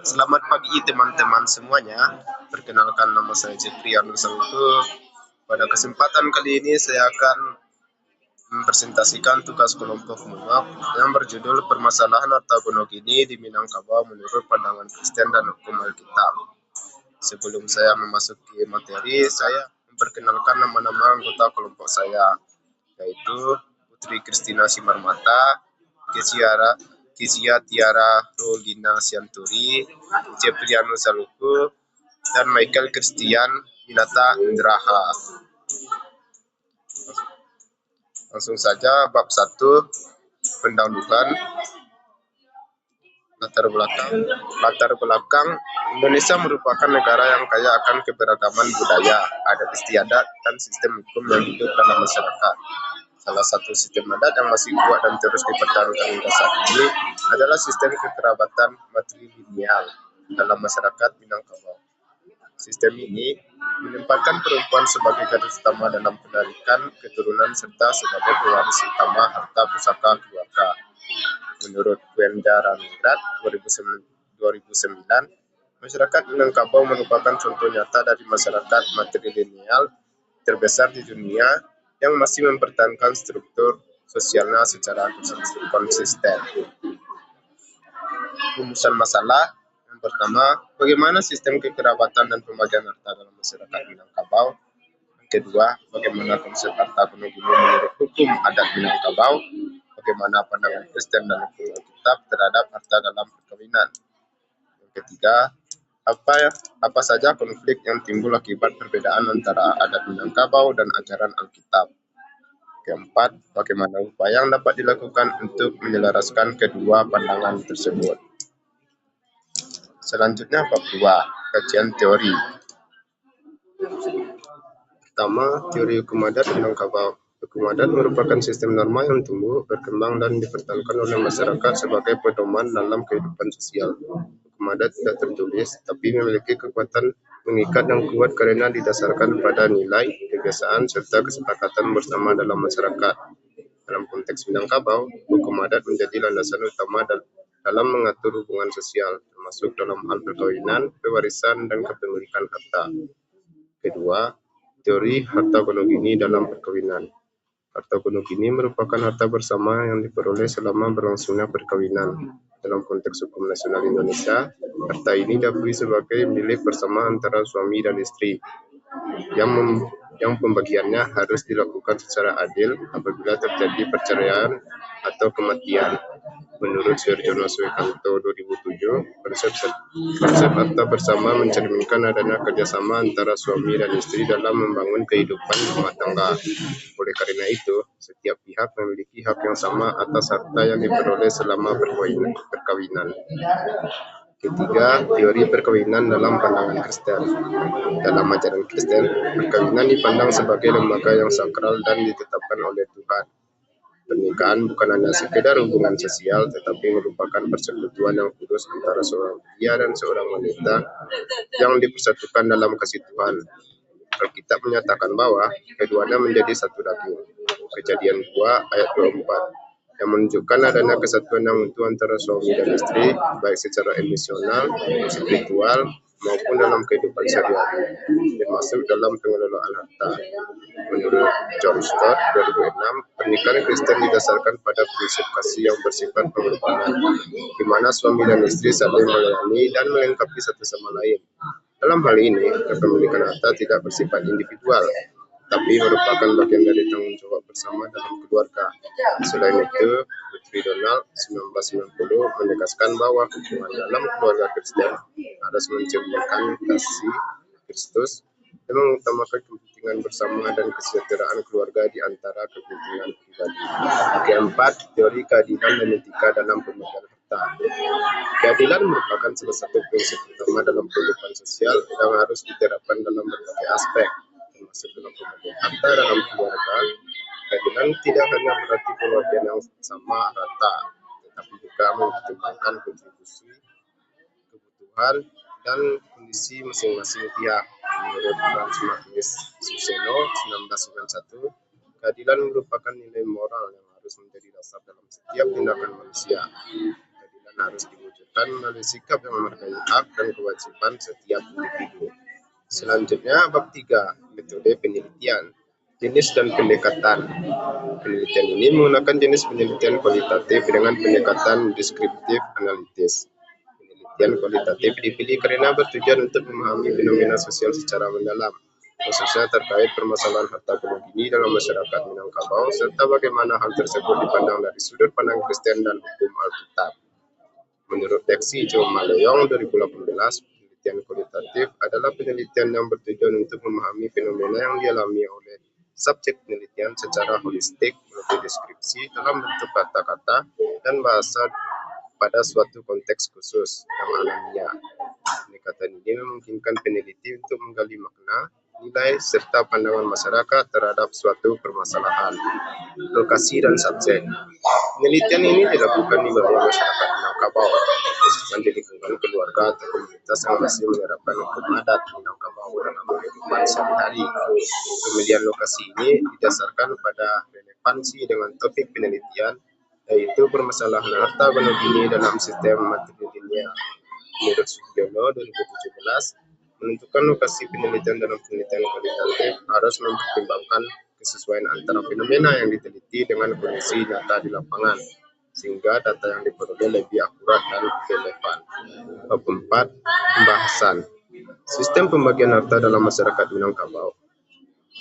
Selamat pagi teman-teman semuanya. Perkenalkan, nama saya Cipriano Sangku. Pada kesempatan kali ini saya akan mempresentasikan tugas kelompok MUAP yang berjudul Permasalahan Harta Gonogini di Minangkabau menurut pandangan Kristen dan hukum Alkitab. Sebelum saya memasuki materi, saya memperkenalkan nama-nama anggota kelompok saya, yaitu Putri Kristina Simarmata, Kezia Tiara Rolina Sianturi, Cipriano Saluku, dan Michael Christian Minata Indraha. Langsung saja bab 1, pendahuluan. Latar belakang Indonesia merupakan negara yang kaya akan keberagaman budaya, adat istiadat, dan sistem hukum yang hidup dalam masyarakat. Salah satu sistem adat yang masih kuat dan terus dipertaruhkan hingga saat ini adalah sistem kekerabatan matrilineal dalam masyarakat Minangkabau. Sistem ini menempatkan perempuan sebagai garis utama dalam penarikan keturunan serta sebagai pewaris utama harta pusaka keluarga. Menurut Wendaraningrat 2009, masyarakat Minangkabau merupakan contoh nyata dari masyarakat matrilineal terbesar di dunia yang masih mempertahankan struktur sosialnya secara konsisten. Rumusan masalah yang pertama, bagaimana sistem kekerabatan dan pembagian harta dalam masyarakat Minangkabau. Yang kedua, bagaimana konsep harta gonogini menurut hukum adat Minangkabau. Bagaimana pandangan Kristen dan hukum Alkitab terhadap harta dalam perkawinan. Yang ketiga, apa saja konflik yang timbul akibat perbedaan antara adat Minangkabau dan ajaran Alkitab. Keempat, bagaimana upaya yang dapat dilakukan untuk menyelaraskan kedua pandangan tersebut. Selanjutnya bab 2, kajian teori. Pertama, teori hukum adat Minangkabau. Hukum adat merupakan sistem norma yang tumbuh, berkembang, dan dipertahankan oleh masyarakat sebagai pedoman dalam kehidupan sosial. Hukum adat tidak tertulis, tapi memiliki kekuatan mengikat yang kuat karena didasarkan pada nilai, kebiasaan, serta kesepakatan bersama dalam masyarakat. Dalam konteks Minangkabau, hukum adat menjadi landasan utama dalam mengatur hubungan sosial, termasuk dalam hal perkawinan, pewarisan, dan kepemilikan harta. Kedua, teori harta gonogini dalam perkawinan. Harta gonogini merupakan harta bersama yang diperoleh selama berlangsungnya perkawinan. Dalam konteks hukum nasional Indonesia, harta ini diakui sebagai milik bersama antara suami dan istri, yang pembagiannya harus dilakukan secara adil apabila terjadi perceraian atau kematian. Menurut Suharjono Swekanto 2007, konsep harta bersama mencerminkan adanya kerjasama antara suami dan istri dalam membangun kehidupan rumah tangga. Oleh karena itu, setiap pihak memiliki hak yang sama atas harta yang diperoleh selama perkawinan. Ketiga, teori perkawinan dalam pandangan Kristen. Dalam ajaran Kristen, perkawinan dipandang sebagai lembaga yang sakral dan ditetapkan oleh Tuhan. Pernikahan bukan hanya sekedar hubungan sosial, tetapi merupakan persekutuan yang kudus antara seorang pria dan seorang wanita yang dipersatukan dalam kasih Tuhan. Alkitab menyatakan bahwa keduanya menjadi satu daging. Kejadian 2 ayat 24 yang menunjukkan adanya kesatuan yang utuh antara suami dan istri, baik secara emosional, spiritual, maupun dalam kehidupan sehari-hari, termasuk dalam pengelolaan harta. Menurut John Stott 2006, pernikahan Kristen didasarkan pada prinsip kasih yang bersifat pengorbanan, di mana suami dan istri saling melayani dan melengkapi satu sama lain. Dalam hal ini, kepemilikan harta tidak bersifat individual, tapi merupakan bagian dari tanggung jawab bersama dalam keluarga. Selain itu, Putri Donald 1990 menegaskan bahwa hubungan dalam keluarga Kristen harus mencerminkan kasih Kristus dan mengutamakan kepentingan bersama dan kesejahteraan keluarga di antara kepentingan pribadi. Keempat, teori keadilan dan etika dalam pembagian harta. Keadilan merupakan salah satu prinsip utama dalam kehidupan sosial yang harus diterapkan dalam berbagai aspek, termasuk dalam pembagian harta dalam keluarga. Keadilan tidak hanya berarti pembagian yang sama rata, tetapi juga mempertimbangkan kontribusi, kebutuhan, dan kondisi masing-masing pihak. Menurut Franz Magnus Suseno 1991, keadilan merupakan nilai moral yang harus menjadi dasar dalam setiap tindakan manusia. Keadilan harus diwujudkan melalui sikap yang menghargai hak dan kewajiban setiap individu. Selanjutnya, bab 3, metode penelitian, jenis dan pendekatan. Penelitian ini menggunakan jenis penelitian kualitatif dengan pendekatan deskriptif analitis. Penelitian kualitatif dipilih karena bertujuan untuk memahami fenomena sosial secara mendalam, khususnya terkait permasalahan harta gunung gini dalam masyarakat Minangkabau, serta bagaimana hal tersebut dipandang dari sudut pandang Kristen dan hukum Alkitab. Menurut Deksi Jo Maleong 2018, penelitian kualitatif adalah penelitian yang bertujuan untuk memahami fenomena yang dialami oleh subjek penelitian secara holistik melalui deskripsi dalam bentuk kata-kata dan bahasa pada suatu konteks khusus yang alamiah. Pendekatan ini memungkinkan peneliti untuk menggali makna, nilai, serta pandangan masyarakat terhadap suatu permasalahan. Lokasi dan subjek. Penelitian ini dilakukan di wilayah masyarakat Minangkabau, khususnya di lingkungan keluarga atau komunitas yang masih menerapkan hukum adat Minangkabau dalam kehidupan sehari-hari. Pemilihan lokasi ini didasarkan pada relevansi dengan topik penelitian, yaitu permasalahan harta gunung gini dalam sistem matrilineal. Menurut Sugiono 2017, menentukan lokasi penelitian dalam penelitian kualitatif harus mempertimbangkan kesesuaian antara fenomena yang diteliti dengan kondisi nyata di lapangan, sehingga data yang diperoleh lebih akurat dan relevan. Bab 4, pembahasan sistem pembagian harta dalam masyarakat Minangkabau.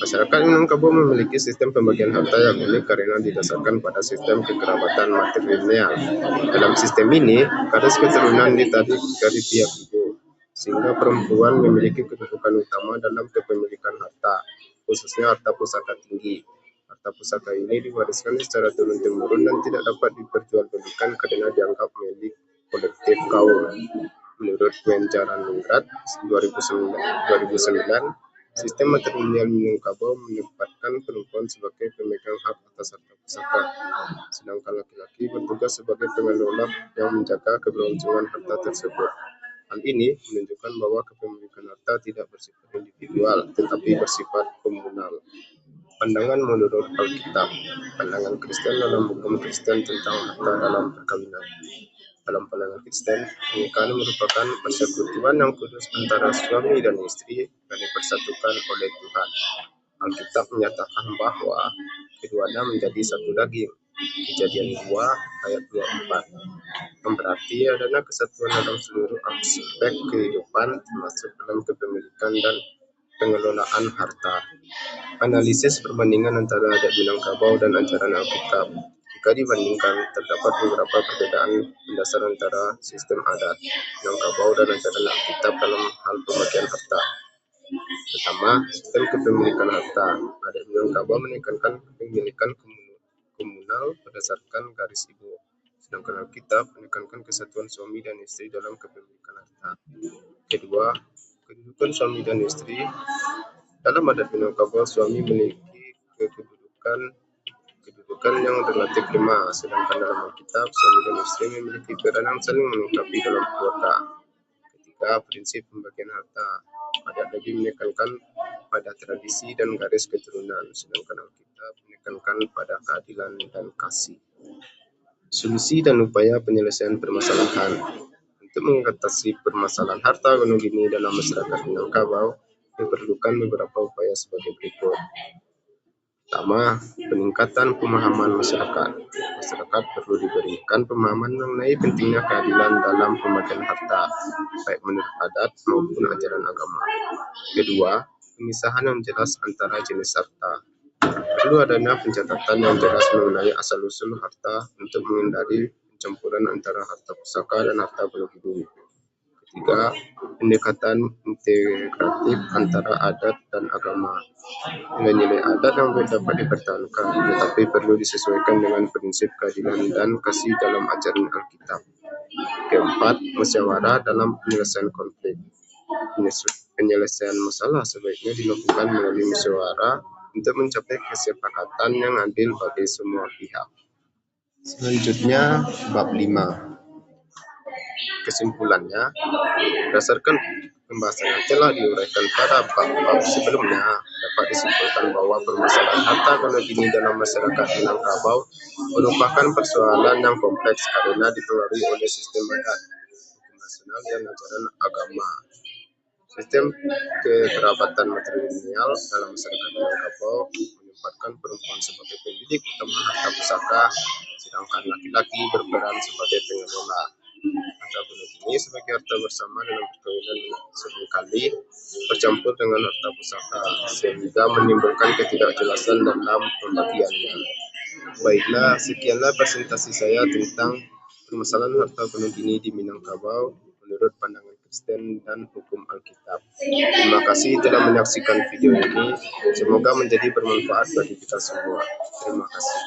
Masyarakat Minangkabau memiliki sistem pembagian harta yang unik karena didasarkan pada sistem kekerabatan matrilineal. Dalam sistem ini, garis keturunan ditarik dari pihak ibu, sehingga perempuan memiliki kedudukan utama dalam kepemilikan harta, khususnya harta pusaka tinggi. Harta pusaka ini diwariskan secara turun-temurun dan tidak dapat diperjualbelikan karena dianggap milik kolektif kaum. Menurut Wencaraningrat 2009, sistem matrilineal Minangkabau menempatkan perempuan sebagai pemegang hak atas harta pusaka, sedangkan laki-laki bertugas sebagai pengelola yang menjaga keberlangsungan harta tersebut. Hal ini menunjukkan bahwa kepemilikan harta tidak bersifat individual, tetapi bersifat komunal. Pandangan menurut Alkitab. Pandangan Kristen dalam hukum Kristen tentang harta dalam perkawinan. Dalam pandangan Kristen, pernikahan merupakan persekutuan yang kudus antara suami dan istri yang dipersatukan oleh Tuhan. Alkitab menyatakan bahwa keduanya menjadi satu daging. Kejadian 2 ayat 24. Yang berarti adanya kesatuan dalam seluruh aspek kehidupan, termasuk dalam kepemilikan dan pengelolaan harta. Analisis perbandingan antara adat Minangkabau dan ajaran Alkitab. Jika dibandingkan, terdapat beberapa perbedaan mendasar antara sistem adat Minangkabau dan ajaran Alkitab dalam hal pembagian harta. Pertama, sistem kepemilikan harta. Adat Minangkabau menekankan kepemilikan komunal berdasarkan garis ibu, sedangkan Alkitab menekankan kesatuan suami dan istri dalam kepemilikan harta. Kedua, kedudukan suami dan istri. Dalam adat Minangkabau, suami memiliki kedudukan yang relatif lemah, sedangkan dalam Alkitab, suami dan istri memiliki peran yang saling melengkapi dalam keluarga. Ketiga, prinsip pembagian harta. Adat lagi menekankan pada tradisi dan garis keturunan, sedangkan Alkitab menekankan pada keadilan dan kasih. Solusi dan upaya penyelesaian permasalahan. Untuk mengatasi permasalahan harta gunung gini dalam masyarakat Minangkabau, diperlukan beberapa upaya sebagai berikut. Pertama, peningkatan pemahaman masyarakat. Masyarakat perlu diberikan pemahaman mengenai pentingnya keadilan dalam pembagian harta, baik menurut adat maupun ajaran agama. Kedua, pemisahan yang jelas antara jenis harta. Perlu adanya pencatatan yang jelas mengenai asal-usul harta untuk menghindari pencampuran antara harta pusaka dan harta berlebih. Ketiga, pendekatan integratif antara adat dan agama. Nilai-nilai adat yang dapat dipertahankan, tetapi perlu disesuaikan dengan prinsip keadilan dan kasih dalam ajaran Alkitab. Keempat, musyawarah dalam penyelesaian konflik. Penyelesaian masalah sebaiknya dilakukan melalui musyawarah untuk mencapai kesepakatan yang adil bagi semua pihak. Selanjutnya, bab 5. Kesimpulannya, berdasarkan pembahasan yang telah diuraikan pada bab-bab sebelumnya, dapat disimpulkan bahwa permasalahan harta karun kini dalam masyarakat Minangkabau merupakan persoalan yang kompleks karena dipengaruhi oleh sistem adat, hukum nasional, dan ajaran agama. Sistem kekerabatan matrilineal dalam masyarakat Minangkabau menempatkan perempuan sebagai pendidik utama harta pusaka, sedangkan laki-laki berperan sebagai pengelola. Harta gunung ini sebagai harta bersama dalam perkawinan seringkali bercampur dengan harta pusaka, sehingga menimbulkan ketidakjelasan dalam pembagiannya. Baiklah, sekianlah presentasi saya tentang permasalahan harta gunung ini di Minangkabau menurut pandangan Kristen dan hukum Alkitab. Terima kasih telah menyaksikan video ini. Semoga menjadi bermanfaat bagi kita semua. Terima kasih.